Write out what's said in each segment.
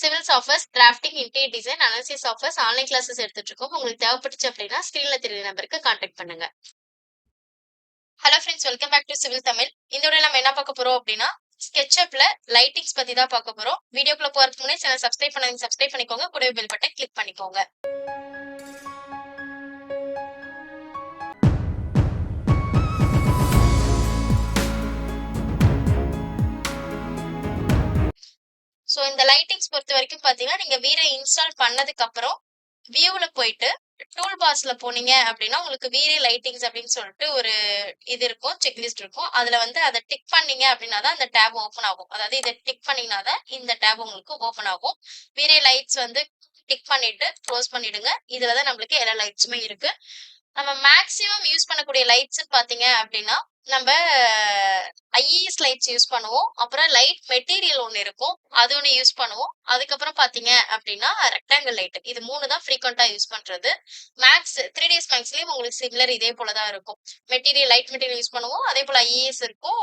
Civil softwares, drafting, interior design, analysis softwares online classes எடுத்துட்டு இருக்கோம். உங்களுக்கு தேவைப்பட்டுச்சு அப்படின்னா ஸ்க்ரீன்ல தெரிய நம்பருக்கு கான்டாக்ட் பண்ணுங்க. Hello friends, welcome back to civil Tamil. இந்த வீடியோல நம்ம என்ன பார்க்க போறோம் அப்படின்னா ஸ்கெட்சப்ல லைட்டிங்ஸ் பத்தி தான் பார்க்க போறோம். வீடியோக்குள்ள போறதுக்கு முன்னாடி சேனல் சப்ஸ்கிரைப் பண்ணாதீங்க, சப்ஸ்கிரைப் பண்ணிக்கோங்க. கூடவே பெல் பட்டன் கிளிக் பண்ணிக்கோங்க. ஸோ இந்த லைட்டிங்ஸ் பொறுத்த வரைக்கும் பார்த்தீங்கன்னா நீங்க வீரை இன்ஸ்டால் பண்ணதுக்கு அப்புறம் வியூல போயிட்டு டூல் பாக்ஸ்ல போனீங்க அப்படின்னா உங்களுக்கு வீரே லைட்டிங்ஸ் அப்படின்னு சொல்லிட்டு ஒரு இது இருக்கும், செக்லிஸ்ட் இருக்கும். அதுல வந்து அதை டிக் பண்ணீங்க அப்படின்னா தான் அந்த டேப் ஓப்பன் ஆகும். அதாவது இதை டிக் பண்ணீங்கன்னா தான் இந்த டேப் உங்களுக்கு ஓப்பன் ஆகும். வீரே லைட்ஸ் வந்து டிக் பண்ணிட்டு க்ளோஸ் பண்ணிடுங்க. இதுலதான் நம்மளுக்கு எல்லா லைட்ஸுமே இருக்கு. நம்ம மேக்ஸிமம் யூஸ் பண்ணக்கூடிய லைட்ஸ் பாத்தீங்க அப்படின்னா நம்ம ஐஇஎஸ் லைட்ஸ் யூஸ் பண்ணுவோம். அப்புறம் லைட் மெட்டீரியல் ஒன்று இருக்கும், அது ஒன்று யூஸ் பண்ணுவோம். அதுக்கப்புறம் பாத்தீங்க அப்படின்னா ரெக்டாங்கிள் லைட். இது 3 தான் ஃப்ரீக்வெண்டா யூஸ் பண்றது. மேக்ஸ் 3ds மேக்ஸ்லயும் உங்களுக்கு சிமிலர் இதே போலதான் இருக்கும். லைட் மெட்டீரியல் யூஸ் பண்ணுவோம். அதே போல ஐஇஎஸ் இருக்கும்.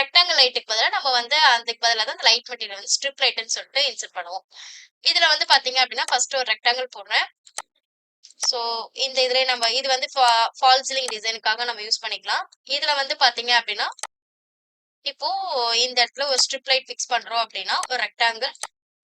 ரெக்டாங்கிள் லைட்டுக்கு பதிலாக நம்ம வந்து அதுக்கு பதிலாக தான் லைட் மெட்டீரியல் வந்து ஸ்ட்ரிப் லைட்னு சொல்லிட்டு இன்சர்ட் பண்ணுவோம். இதுல வந்து பாத்தீங்க அப்படின்னா ஃபர்ஸ்ட் ஒரு ரெக்டாங்கிள் போடுறேன். சோ இந்த இதுல நம்ம இது வந்து ஃபால் சீலிங் டிசைனுக்காக நம்ம யூஸ் பண்ணிக்கலாம். இதுல வந்து பாத்தீங்க அப்படின்னா இப்போ இந்த இடத்துல ஒரு ஸ்ட்ரிப் லைட் பிக்ஸ் பண்றோம் அப்படின்னா ஒரு ரெக்டாங்கிள்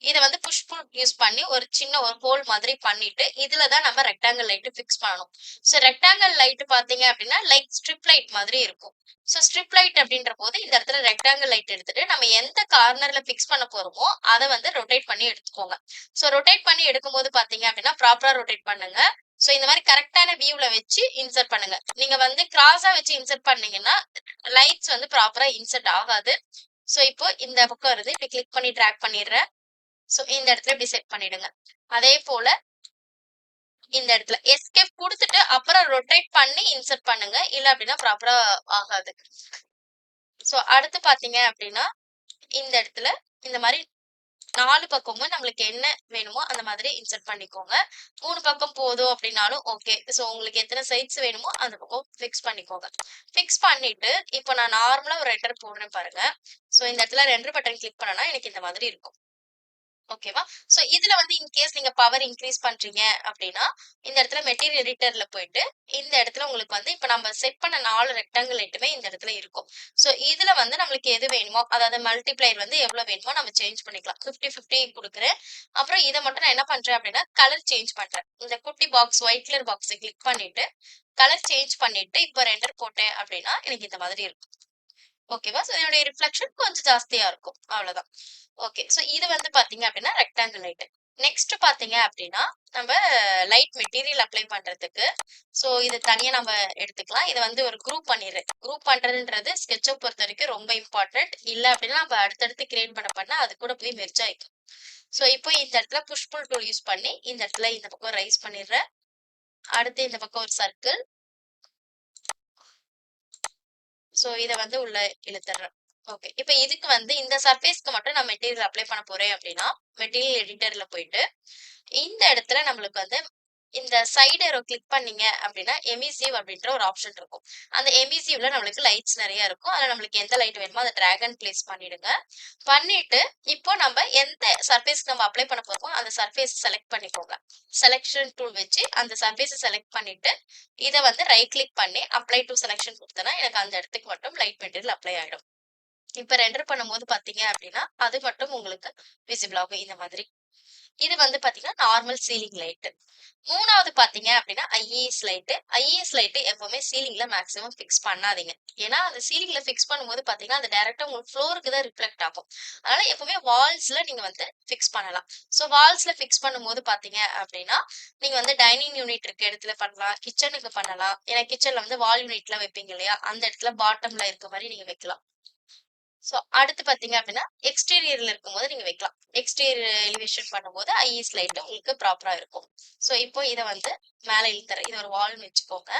இதை வந்து புஷ் புல் யூஸ் பண்ணி ஒரு சின்ன ஒரு ஹோல் மாதிரி பண்ணிட்டு இதுலதான் நம்ம ரெக்டாங்கிள் லைட் பிக்ஸ் பண்ணணும். ஸோ ரெக்டாங்கிள் லைட் பாத்தீங்க அப்படின்னா லைக் ஸ்ட்ரிப் லைட் மாதிரி இருக்கும். ஸோ ஸ்ட்ரிப் லைட் அப்படின்ற போது இந்த இடத்துல ரெக்டாங்கிள் லைட் எடுத்துட்டு நம்ம எந்த கார்னர்ல பிக்ஸ் பண்ண போறோமோ அதை வந்து ரொட்டேட் பண்ணி எடுத்துக்கோங்க. ஸோ ரொட்டேட் பண்ணி எடுக்கும்போது பாத்தீங்க அப்படின்னா ப்ராப்பரா ரொட்டேட் பண்ணுங்க. சோ இந்த மாதிரி கரெக்டான வியூல வச்சு இன்சர்ட் பண்ணுங்க. நீங்க வந்து கிராஸா வச்சு இன்சர்ட் பண்ணீங்கன்னா லைட்ஸ் வந்து ப்ராப்பரா இன்சர்ட் ஆகாது. சோ இப்போ இந்த பக்கம் வருது, இப்படி கிளிக் பண்ணி ட்ராக் பண்ணிடுறேன். சோ இந்த இடத்துல இப்படி செட் பண்ணிடுங்க. அதே போல இந்த இடத்துல எஸ்கேப் கொடுத்துட்டு அப்புறம் ரொட்டேட் பண்ணி இன்சர்ட் பண்ணுங்க, இல்ல அப்படின்னா ப்ராப்பரா ஆகாது. சோ அடுத்து பாத்தீங்க அப்படின்னா இந்த இடத்துல இந்த மாதிரி 4 பக்கமும் நம்மளுக்கு என்ன வேணுமோ அந்த மாதிரி இன்சர்ட் பண்ணிக்கோங்க. 3 பக்கம் போதும் அப்படின்னாலும் ஓகே. சோ உங்களுக்கு எத்தனை சைட்ஸ் வேணுமோ அந்த பக்கம் ஃபிக்ஸ் பண்ணிக்கோங்க. ஃபிக்ஸ் பண்ணிட்டு இப்போ நான் நார்மலா ஒரு ரெண்டர் போடுறேன் பாருங்க. சோ இந்த இடத்துல ரெண்டர் பட்டன் கிளிக் பண்ணனா எனக்கு இந்த மாதிரி இருக்கும். ஓகேவா? சோ இதுல வந்து இன்கேஸ் நீங்க பவர் இன்க்ரீஸ் பண்றீங்க அப்படின்னா இந்த இடத்துல மெட்டீரியல் எடிட்டர்ல போயிட்டு இந்த இடத்துல உங்களுக்கு வந்து இப்ப நம்ம செட் பண்ண 4 ரெக்டாங்கிள் லைட்டுமே இந்த இடத்துல இருக்கும். சோ இதுல வந்து நம்மளுக்கு எது வேணுமோ, அதாவது மல்டிப்ளையர் வந்து எவ்வளவு வேணுமோ நம்ம சேஞ்ச் பண்ணிக்கலாம். 50-50 கொடுக்குறேன். அப்புறம் இதை மட்டும் நான் என்ன பண்றேன் அப்படின்னா கலர் சேஞ்ச் பண்றேன். இந்த குட்டி பாக்ஸ் ஒயிட் கலர் பாக்ஸை கிளிக் பண்ணிட்டு கலர் சேஞ்ச் பண்ணிட்டு இப்போ ரெண்டர் போட்டேன் அப்படின்னா எனக்கு இந்த மாதிரி இருக்கும். ஓகேவா? சோ இதனுடைய ரிஃப்ளெக்ஷன் கொஞ்சம் ஜாஸ்தியா இருக்கும், அவ்வளவுதான். ஓகே. சோ இது வந்து பாத்தீங்க அப்படின்னா ரெக்டாங்கிள் லைட். நெக்ஸ்ட் பாத்தீங்க அப்படின்னா நம்ம லைட் மெட்டீரியல் அப்ளை பண்றதுக்கு சோ இது தனியா நம்ம எடுத்துக்கலாம். இதை வந்து ஒரு குரூப் பண்ணிடுறேன். குரூப் பண்றதுன்றது ஸ்கெட்சப் பொறுத்த வரைக்கும் ரொம்ப இம்பார்ட்டன்ட். இல்ல அப்படின்னா நம்ம அடுத்தடுத்து கிரியேட் பண்ண அது கூட போய் மெர்ஜ் ஆயிக்கும். சோ இப்போ இந்த இடத்துல புஷ் புல் டூல் யூஸ் பண்ணி இந்த இடத்துல இந்த பக்கம் ரைஸ் பண்ணிடுறேன். அடுத்து இந்த பக்கம் ஒரு சர்க்கிள். சோ இதை வந்து உள்ள இழுத்துறேன். ஓகே. இப்ப இதுக்கு வந்து இந்த சர்ஃபேஸ்க்கு மட்டும் நான் மெட்டீரியல் அப்ளை பண்ண போறேன் அப்படின்னா மெட்டீரியல் எடிட்டர்ல போயிட்டு இந்த இடத்துல நம்மளுக்கு வந்து இந்த சைடு ஏரோ கிளிக் பண்ணீங்க அப்படின்னா எமிசிவ் அப்படின்ற ஒரு ஆப்ஷன் இருக்கும். அந்த எமிசிவ்ல நம்மளுக்கு லைட்ஸ் நிறைய இருக்கும். அதுல நம்மளுக்கு எந்த லைட் வேணுமோ அதை டிராக் அண்ட் பிளேஸ் பண்ணிடுங்க. பண்ணிட்டு இப்போ நம்ம எந்த சர்ஃபேஸ்க்கு நம்ம அப்ளை பண்ண போறோமோ அந்த சர்ஃபேஸ் செலக்ட் பண்ணிக்கோங்க. செலக்ஷன் டூல் வச்சு அந்த சர்ஃபேஸை செலக்ட் பண்ணிட்டு இதை வந்து ரைட் கிளிக் பண்ணி அப்ளை டு செலக்ஷன் கொடுத்தனா எனக்கு அந்த இடத்துக்கு மட்டும் லைட் மெட்டீரியல் அப்ளை ஆயிடும். இப்ப ரெண்டர் பண்ணும்போது பாத்தீங்க அப்படின்னா அது மட்டும் உங்களுக்கு விசிபிள் ஆகும் இந்த மாதிரி. இது வந்து பாத்தீங்கன்னா நார்மல் சீலிங் லைட். மூணாவது பாத்தீங்க அப்படின்னா ஐஏஎஸ் லைட். ஐஏஎஸ் லைட் எப்பவுமே சீலிங்ல மேக்ஸிமம் பிக்ஸ் பண்ணாதீங்க. ஏன்னா அந்த சீலிங்ல பிக்ஸ் பண்ணும்போது பாத்தீங்கன்னா அது டைரக்டா உங்களுக்கு ஃப்ளோருக்கு தான் ரிஃப்ளெக்ட் ஆகும். அதனால எப்பவுமே வால்ஸ்ல நீங்க வந்து பிக்ஸ் பண்ணலாம். சோ வால்ஸ்ல பிக்ஸ் பண்ணும்போது பாத்தீங்க அப்படின்னா நீங்க வந்து டைனிங் யூனிட் இருக்க இடத்துல பண்ணலாம், கிச்சனுக்கு பண்ணலாம். ஏன்னா கிச்சன்ல வந்து வால் யூனிட் எல்லாம் வைப்பீங்க இல்லையா, அந்த இடத்துல பாட்டம்ல இருக்க மாதிரி நீங்க வைக்கலாம். சோ அடுத்து பாத்தீங்க அப்படின்னா எக்ஸ்டீரியர்ல இருக்கும்போது நீங்க வைக்கலாம். எக்ஸ்டீரியர் எலிவேஷன் பண்ணும்போது ஐஎஸ் லைட் உங்களுக்கு ப்ராப்பரா இருக்கும். சோ இப்போ இதை வந்து மேல இழுத்துறேன். இது ஒரு வால்னு வச்சுக்கோங்க.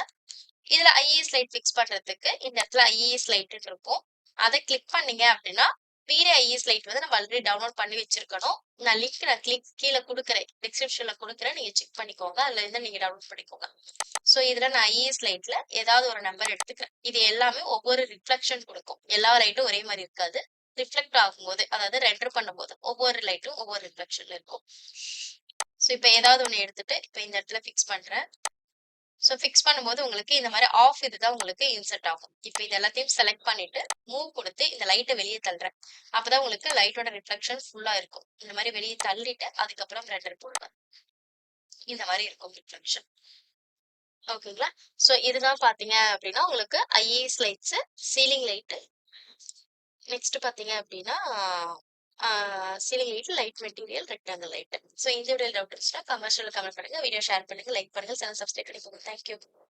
இதுல ஐஏஎஸ் லைட் பிக்ஸ் பண்றதுக்கு இந்த இடத்துல ஐஏஎஸ் லைட் இருக்கும். அதை கிளிக் பண்ணீங்க அப்படின்னா வீரே ஐஏஎஸ் லைட் வந்து நம்ம ஆல்ரெடி டவுன்லோட் பண்ணி வச்சிருக்கணும். நான் கிளிக் கீழே கொடுக்குறேன், டிஸ்கிரிப்ஷன்ல கொடுக்குறேன், நீங்க செக் பண்ணிக்கோங்க. அதுல இருந்து நீங்க டவுன்லோட் பண்ணிக்கோங்க. சோ இதுல நான் ஐஏஎஸ் லைட்ல ஏதாவது ஒரு நம்பர் எடுத்துக்கிறேன். இது எல்லாமே ஒவ்வொரு ரிஃப்ளெக்ஷன் கொடுக்கும். எல்லா லைட்டும் ஒரே மாதிரி இருக்காது. ரிஃப்ளெக்ட் ஆகும்போது, அதாவது ரெண்டர் பண்ணும்போது ஒவ்வொரு லைட்டும் ஒவ்வொரு ரிஃப்ளெக்ஷன்ல இருக்கும். ஸோ இப்ப ஏதாவது ஒண்ணு எடுத்துட்டு, இப்ப இந்த இடத்துல ஃபிக்ஸ் பண்றேன். ஸோ ஃபிக்ஸ் பண்ணும்போது உங்களுக்கு இந்த மாரி ஆஃப் இதுதான் உங்களுக்கு இன்சர்ட் ஆகும். இப்ப இது எல்லாத்தையும் செலக்ட் பண்ணிட்டு, மூவ் குடுத்து இந்த லைட்ட வெளிய தள்ளுறேன். அப்பதான் உங்களுக்கு லைட்டோட ரிஃப்ளெக்ஷன் ஃபுல்லா இருக்கும். இந்த மாரி வெளிய தள்ளிட்டு, அதுக்கப்புறம் ரெண்டர் போடுவேன். இந்த மாரி இருக்கும் ரிஃப்ளெக்ஷன். ஓகேங்களா? ஸோ இதுதான் பார்த்தீங்க அப்டின்னா, உங்களுக்கு IAS lights, ceiling light, next பார்த்தீங்க அப்டின்னா, ஆ ceiling light, light material, rectangle light. So இந்த வீடியோல டவுட் இருந்துச்சுன்னா கமெண்ட்ஸ்ல கமெண்ட் பண்ணுங்க. வீடியோ ஷேர் பண்ணுங்க, லைக் பண்ணுங்க, சேனல் சப்ஸ்கிரைப் பண்ணிக்கோங்க. Thank you.